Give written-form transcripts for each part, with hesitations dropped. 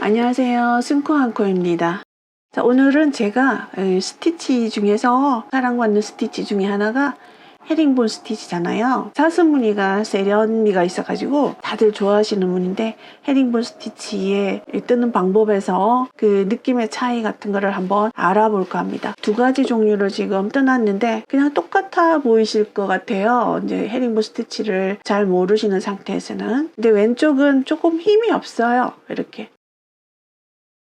안녕하세요. 승코한코입니다. 자, 오늘은 제가 스티치 중에서 사랑받는 스티치 중에 하나가 헤링본 스티치잖아요. 사슴 무늬가 세련미가 있어가지고 다들 좋아하시는 무늬인데, 헤링본 스티치의 뜨는 방법에서 그 느낌의 차이 같은 거를 한번 알아볼까 합니다. 두 가지 종류를 지금 떠났는데 그냥 똑같아 보이실 것 같아요. 이제 헤링본 스티치를 잘 모르시는 상태에서는. 근데 왼쪽은 조금 힘이 없어요. 이렇게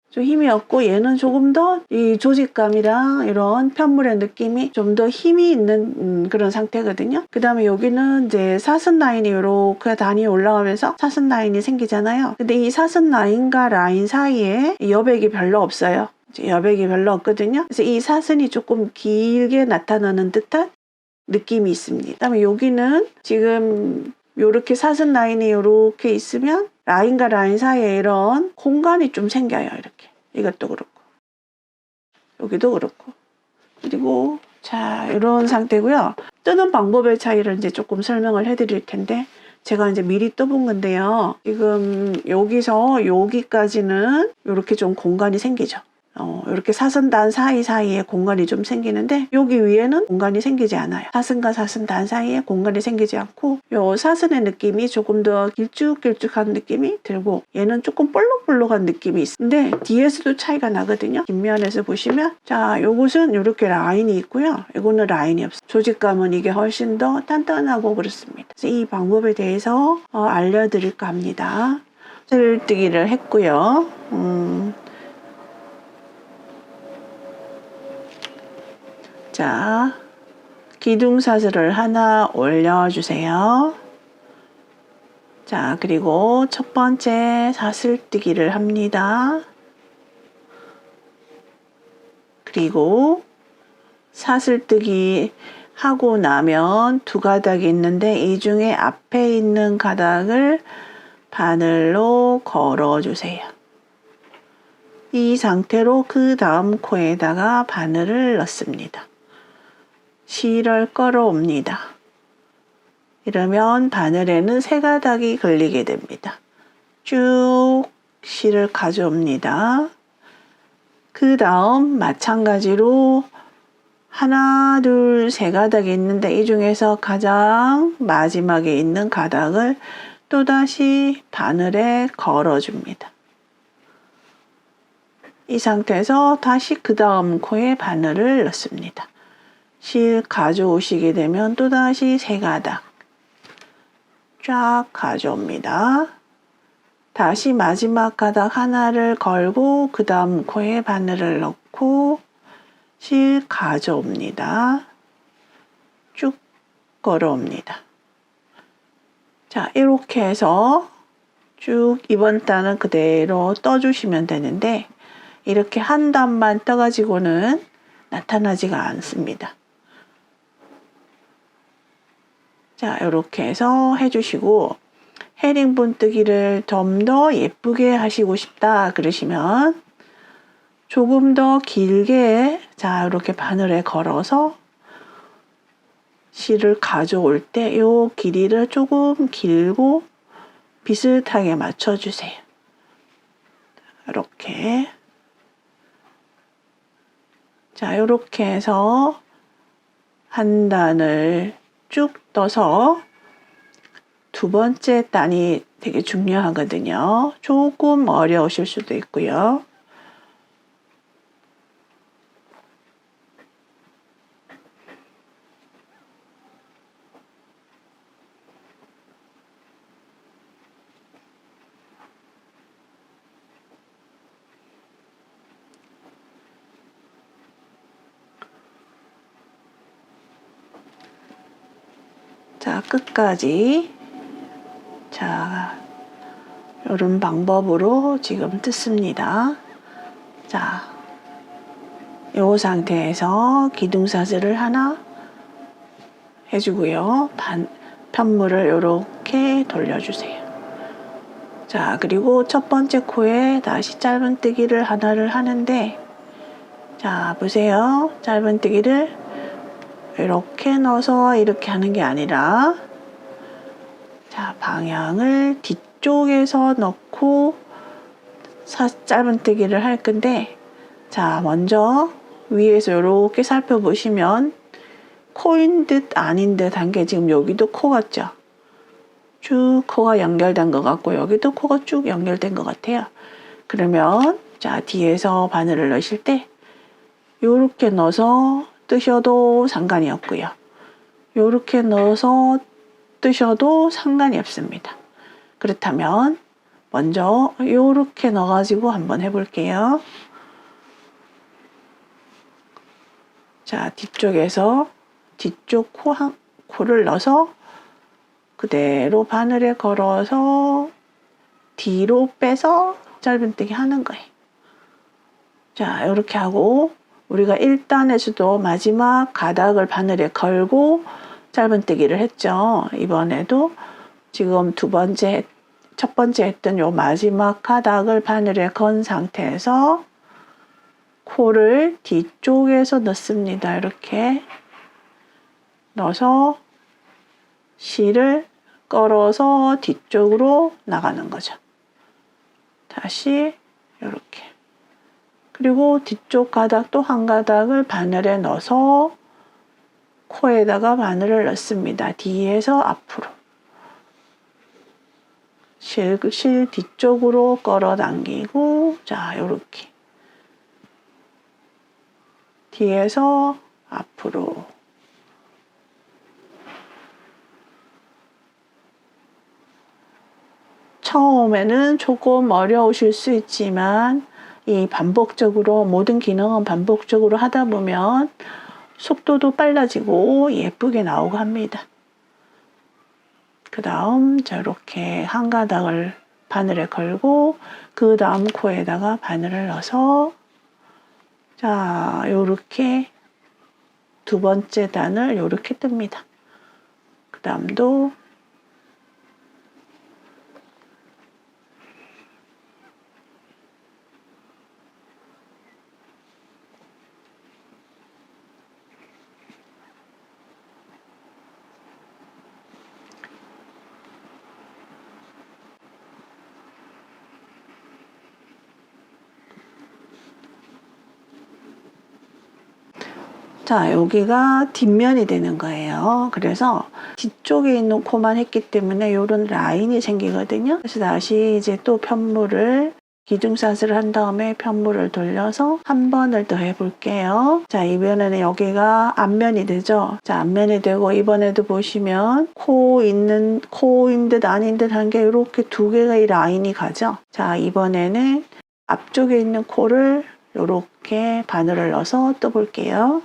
좀 힘이 없고, 얘는 조금 더 이 조직감이랑 이런 편물의 느낌이 좀 더 힘이 있는 그런 상태거든요. 그 다음에 여기는 이제 사슴 라인이 이렇게 단위 올라가면서 사슴 라인이 생기잖아요. 근데 이 사슴 라인과 라인 사이에 여백이 별로 없어요. 여백이 별로 없거든요. 그래서 이 사슴이 조금 길게 나타나는 듯한 느낌이 있습니다. 그 다음에 여기는 지금 요렇게 사슴 라인이 요렇게 있으면 라인과 라인 사이에 이런 공간이 좀 생겨요. 이렇게. 이것도 그렇고 여기도 그렇고. 그리고 자, 이런 상태고요. 뜨는 방법의 차이를 이제 조금 설명을 해드릴 텐데, 제가 이제 미리 떠본 건데요. 지금 여기서 여기까지는 이렇게 좀 공간이 생기죠. 이렇게 사슴단 사이사이에 공간이 좀 생기는데, 여기 위에는 공간이 생기지 않아요. 사슴과 사슴단 사이에 공간이 생기지 않고, 요 사슴의 느낌이 조금 더 길쭉길쭉한 느낌이 들고, 얘는 조금 볼록볼록한 느낌이 있는데 뒤에서도 차이가 나거든요. 뒷면에서 보시면, 자, 요것은 이렇게 라인이 있고요. 이거는 라인이 없어요. 조직감은 이게 훨씬 더 단단하고 그렇습니다. 그래서 이 방법에 대해서 알려드릴까 합니다. 틀뜨기를 했고요. 자, 기둥사슬을 하나 올려주세요. 자, 그리고 첫 번째 사슬뜨기를 합니다. 그리고 사슬뜨기 하고 나면 두 가닥이 있는데, 이 중에 앞에 있는 가닥을 바늘로 걸어주세요. 이 상태로 그 다음 코에다가 바늘을 넣습니다. 실을 끌어옵니다. 이러면 바늘에는 세 가닥이 걸리게 됩니다. 쭉 실을 가져옵니다. 그 다음 마찬가지로 하나, 둘, 세 가닥이 있는데, 이 중에서 가장 마지막에 있는 가닥을 또다시 바늘에 걸어줍니다. 이 상태에서 다시 그 다음 코에 바늘을 넣습니다. 실 가져오시게 되면 또다시 세 가닥 쫙 가져옵니다. 다시 마지막 가닥 하나를 걸고 그 다음 코에 바늘을 넣고 실 가져옵니다. 쭉 걸어옵니다. 자, 이렇게 해서 쭉 이번 단은 그대로 떠주시면 되는데, 이렇게 한 단만 떠가지고는 나타나지가 않습니다. 자, 이렇게 해서 해주시고, 헤링본 뜨기를 좀 더 예쁘게 하시고 싶다 그러시면 조금 더 길게, 자, 이렇게 바늘에 걸어서 실을 가져올 때 요 길이를 조금 길고 비슷하게 맞춰주세요. 이렇게. 자, 이렇게 해서 한 단을 쭉 떠서 두 번째 단이 되게 중요하거든요. 조금 어려우실 수도 있고요. 자, 끝까지. 자, 이런 방법으로 지금 뜯습니다. 자, 이 상태에서 기둥사슬을 하나 해주고요. 편물을 이렇게 돌려주세요. 자, 그리고 첫 번째 코에 다시 짧은뜨기를 하나를 하는데, 자, 보세요. 짧은뜨기를 이렇게 넣어서 이렇게 하는 게 아니라, 자, 방향을 뒤쪽에서 넣고 짧은뜨기를 할 건데, 자, 먼저 위에서 이렇게 살펴보시면 코인 듯 아닌 듯 한 게 지금 여기도 코 같죠? 쭉 코가 연결된 것 같고 여기도 코가 쭉 연결된 것 같아요. 그러면 자, 뒤에서 바늘을 넣으실 때 요렇게 넣어서 뜨셔도 상관이 없고요. 요렇게 넣어서 뜨셔도 상관이 없습니다. 그렇다면 먼저 요렇게 넣어가지고 한번 해볼게요. 자, 뒤쪽에서 뒤쪽 코를 넣어서 그대로 바늘에 걸어서 뒤로 빼서 짧은뜨기 하는 거예요. 자, 이렇게 하고 우리가 1단에서도 마지막 가닥을 바늘에 걸고 짧은뜨기를 했죠. 이번에도 지금 첫 번째 했던 요 마지막 가닥을 바늘에 건 상태에서 코를 뒤쪽에서 넣습니다. 이렇게 넣어서 실을 걸어서 뒤쪽으로 나가는 거죠. 다시 이렇게. 그리고 뒤쪽 가닥 또 한 가닥을 바늘에 넣어서 코에다가 바늘을 넣습니다. 뒤에서 앞으로. 실 뒤쪽으로 끌어당기고, 자, 요렇게. 뒤에서 앞으로. 처음에는 조금 어려우실 수 있지만 이 반복적으로 모든 기능은 반복적으로 하다 보면 속도도 빨라지고 예쁘게 나오고 합니다. 그 다음 저렇게 한 가닥을 바늘에 걸고 그 다음 코에다가 바늘을 넣어서 자, 요렇게 두 번째 단을 요렇게 뜹니다. 그 다음도 자, 여기가 뒷면이 되는 거예요. 그래서 뒤쪽에 있는 코만 했기 때문에 이런 라인이 생기거든요. 그래서 다시 이제 또 편물을 기둥샷을 한 다음에 편물을 돌려서 한 번을 더 해볼게요. 자, 이번에는 여기가 앞면이 되죠. 자, 앞면이 되고 이번에도 보시면 코인 듯 아닌 듯 한 게 이렇게 두 개가 이 라인이 가죠. 자, 이번에는 앞쪽에 있는 코를 이렇게 바늘을 넣어서 떠볼게요.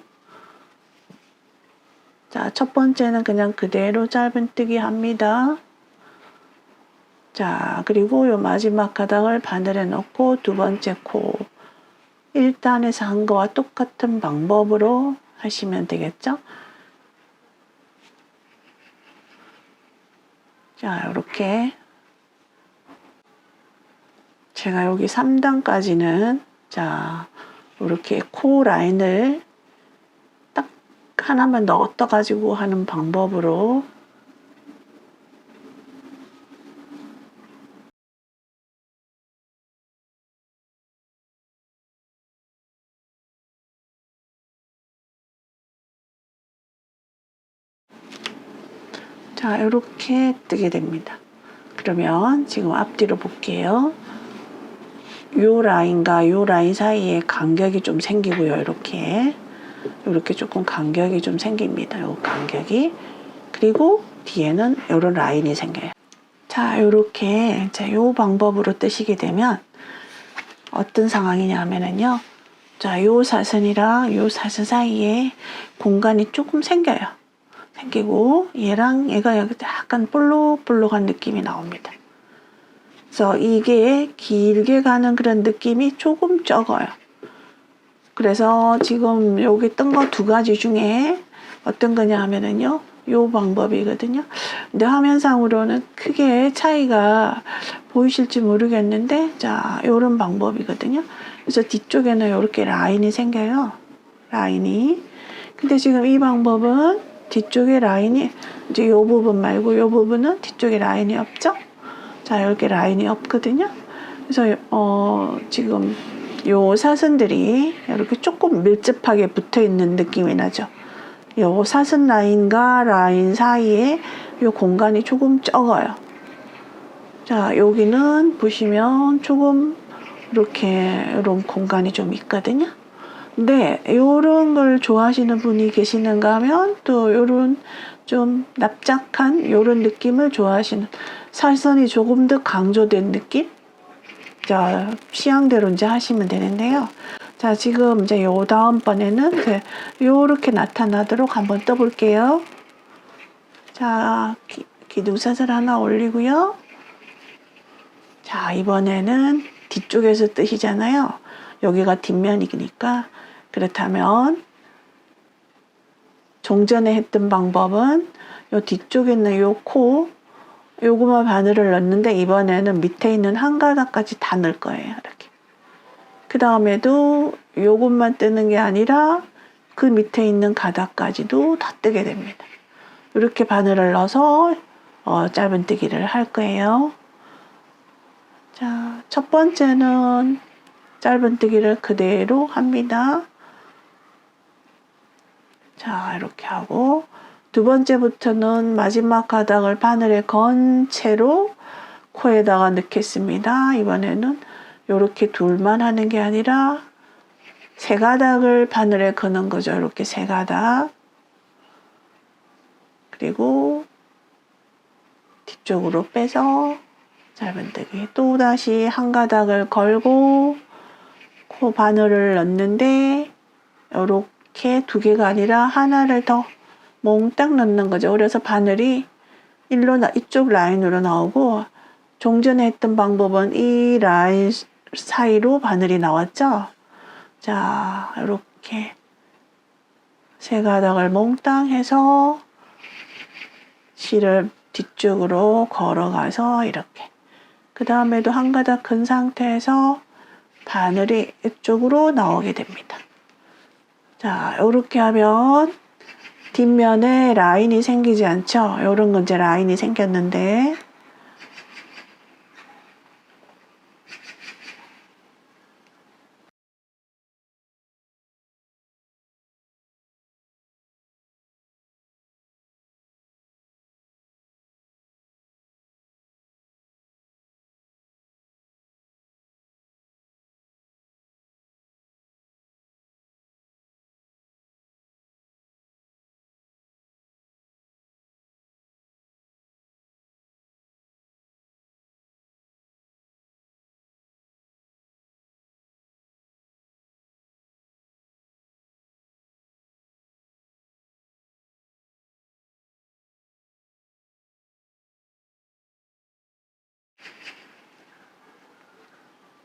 자, 첫 번째는 그냥 그대로 짧은뜨기 합니다. 자, 그리고 요 마지막 가닥을 바늘에 넣고 두 번째 코 1단에서 한 거와 똑같은 방법으로 하시면 되겠죠? 자, 이렇게 제가 여기 3단까지는 자, 이렇게 코 라인을 딱 하나만 넣어가지고 하는 방법으로 자, 이렇게 뜨게 됩니다. 그러면 지금 앞뒤로 볼게요. 요 라인과 요 라인 사이에 간격이 좀 생기고요. 이렇게 조금 간격이 좀 생깁니다. 요 간격이. 그리고 뒤에는 요런 라인이 생겨요. 자, 요렇게 요 방법으로 뜨시게 되면 어떤 상황이냐면요. 자, 요 사선이랑 요 사선 사이에 공간이 조금 생겨요. 생기고 얘랑 얘가 약간 볼록볼록한 느낌이 나옵니다. 그래서 이게 길게 가는 그런 느낌이 조금 적어요. 그래서 지금 여기 뜬 거 두 가지 중에 어떤 거냐 하면은요, 요 방법이거든요. 근데 화면상으로는 크게 차이가 보이실지 모르겠는데, 자, 요런 방법이거든요. 그래서 뒤쪽에는 이렇게 라인이 생겨요. 라인이. 근데 지금 이 방법은 뒤쪽에 라인이 이제 요 부분 말고 요 부분은 뒤쪽에 라인이 없죠. 자, 이렇게 라인이 없거든요. 그래서 지금 요 사선들이 이렇게 조금 밀접하게 붙어 있는 느낌이 나죠. 요 사선 라인과 라인 사이에 요 공간이 조금 적어요. 자, 여기는 보시면 조금 이렇게 이런 공간이 좀 있거든요. 근데 요런 걸 좋아하시는 분이 계시는가 하면 또 요런 좀 납작한 요런 느낌을 좋아하시는, 사선이 조금 더 강조된 느낌? 자, 취향대로 이제 하시면 되는데요. 자, 지금 이제 요 다음번에는 요렇게 나타나도록 한번 떠볼게요. 자, 기둥사슬 하나 올리고요. 자, 이번에는 뒤쪽에서 뜨시잖아요. 여기가 뒷면이니까. 그렇다면 종전에 했던 방법은 요 뒤쪽에 있는 요 코, 요거만 바늘을 넣는데 이번에는 밑에 있는 한 가닥까지 다 넣을 거예요. 이렇게. 그 다음에도 요것만 뜨는 게 아니라 그 밑에 있는 가닥까지도 다 뜨게 됩니다. 이렇게 바늘을 넣어서 짧은뜨기를 할 거예요. 자, 첫 번째는 짧은뜨기를 그대로 합니다. 자, 이렇게 하고 두 번째부터는 마지막 가닥을 바늘에 건 채로 코에다가 넣겠습니다. 이번에는 이렇게 둘만 하는 게 아니라 세 가닥을 바늘에 거는 거죠. 이렇게 세 가닥. 그리고 뒤쪽으로 빼서 짧은뜨기 또다시 한 가닥을 걸고 코 바늘을 넣는데 이렇게 두 개가 아니라 하나를 더 몽땅 넣는 거죠. 그래서 바늘이 이쪽 라인으로 나오고, 종전에 했던 방법은 이 라인 사이로 바늘이 나왔죠. 자, 이렇게 세 가닥을 몽땅 해서 실을 뒤쪽으로 걸어가서 이렇게, 그 다음에도 한 가닥 근 상태에서 바늘이 이쪽으로 나오게 됩니다. 자, 이렇게 하면 뒷면에 라인이 생기지 않죠? 이런 건 이제 라인이 생겼는데,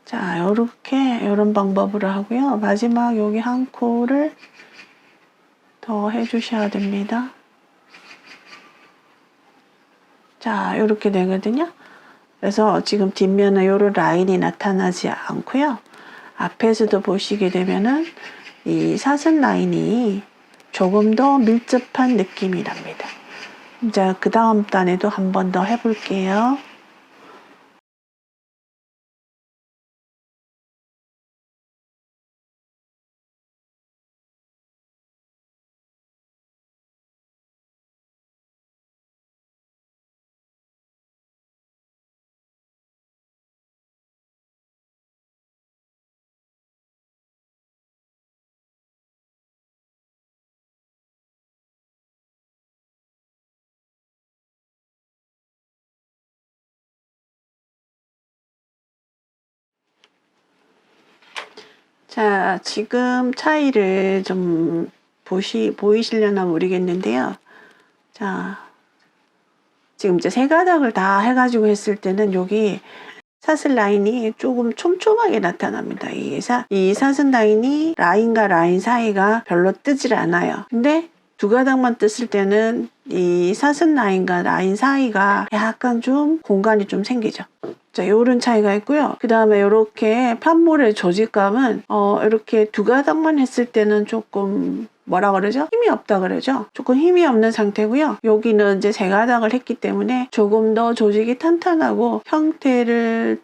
자, 요렇게 이런 방법으로 하고요. 마지막 여기 한 코를 더 해주셔야 됩니다. 자, 요렇게 되거든요. 그래서 지금 뒷면에 요런 라인이 나타나지 않고요. 앞에서도 보시게 되면은 이 사선 라인이 조금 더 밀접한 느낌이 납니다. 이제 그 다음 단에도 한 번 더 해볼게요. 자, 지금 차이를 좀 보이시려나 모르겠는데요. 자, 지금 이제 세 가닥을 다 해가지고 했을 때는 여기 사슬 라인이 조금 촘촘하게 나타납니다. 이 사슬 라인이 라인과 라인 사이가 별로 뜨질 않아요. 근데 두 가닥만 떴을 때는 이 사슬 라인과 라인 사이가 약간 좀 공간이 좀 생기죠. 자, 요런 차이가 있고요. 그 다음에 요렇게 판볼의 조직감은 이렇게 두 가닥만 했을 때는 조금 뭐라 그러죠? 힘이 없다 그러죠? 조금 힘이 없는 상태고요. 여기는 이제 재가닥을 했기 때문에 조금 더 조직이 탄탄하고 형태를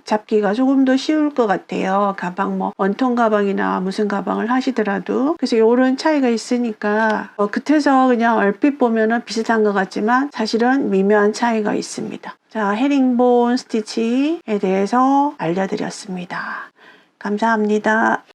잡기가 조금 더 쉬울 것 같아요. 가방 뭐 원통 가방이나 무슨 가방을 하시더라도. 그래서 이런 차이가 있으니까 겉에서 그냥 얼핏 보면은 비슷한 것 같지만 사실은 미묘한 차이가 있습니다. 자, 헤링본 스티치에 대해서 알려드렸습니다. 감사합니다.